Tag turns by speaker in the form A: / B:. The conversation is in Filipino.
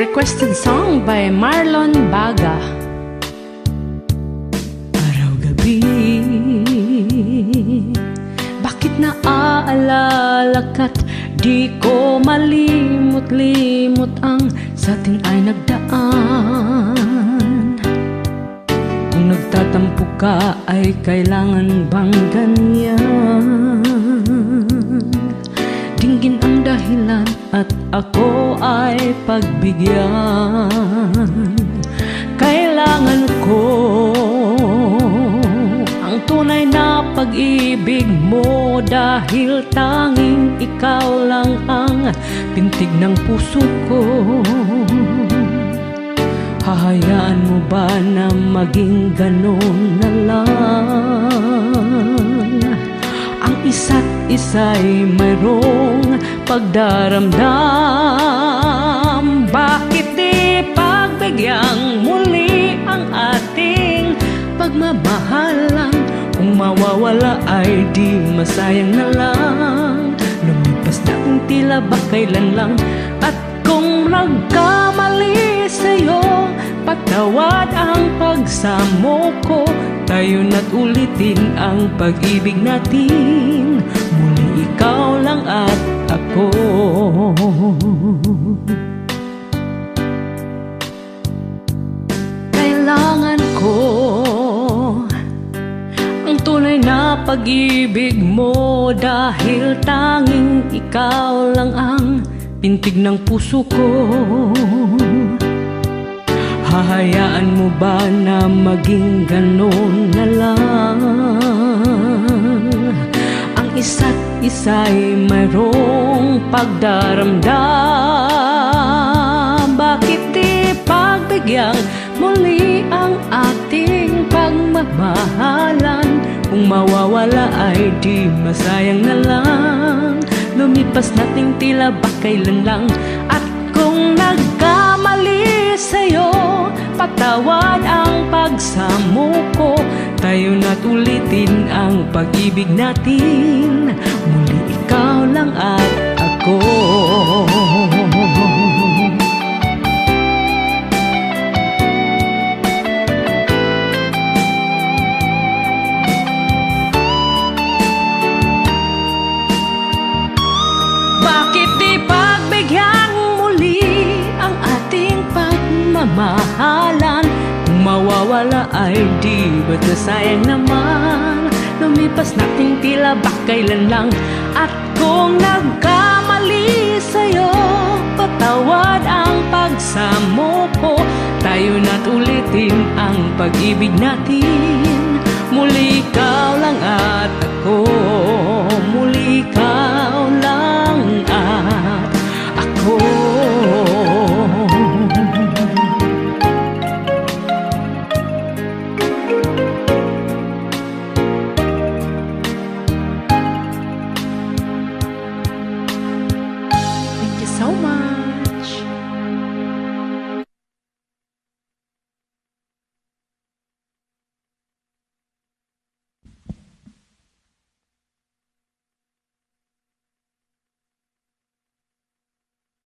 A: requested song by Marlon Baga. Araw-gabi, bakit naaalala ka't di ko malimot-limot ang sa atin ay nagdaan. Kung nagtatampo ka ay kailangan bang ganyan? Dinggin ang dahilan at ako ay pagbigyan. Kailangan ko ang tunay na pag-ibig mo, dahil tanging ikaw lang ang pintig ng puso ko. Hahayaan mo ba na maging ganon na lang? Ang isa't isa'y mayroong pagdaramdam. Bakit di pagbigyang muli ang ating pagmamahalan? Kung mawawala ay di masayang na lang. Lumipas na kung tila ba kailan lang. At kung nagkamali sa'yo, patawad ang pagsamo ko. Tayo na't ulitin ang pag-ibig natin. Muli ikaw lang at ako. Kailangan ko ang tunay na pag-ibig mo, dahil tanging ikaw lang ang pintig ng puso ko. Hahayaan mo ba na maging ganon na lang? Ang isa't isa'y mayroong pagdaramdam. Bakit di pagbigyang muli ang ating pagmamahalan? Kung mawawala ay di masayang na lang. Lumipas nating tila ba kailan lang. At kung nagkamali sa'yo, patawad ang pagsamo ko. Tayo na't ulitin ang pag-ibig natin. Muli ikaw lang at ako. Bakit di pagbigyang muli ang ating pagmamahalan? Kung mawawala ay di ba't nasayang naman? Lumipas nating tila ba kailan lang. At kung nagkamali sa'yo, patawad ang pagsamo ko. Tayo na't ulitin ang pag-ibig natin. Muli ikaw lang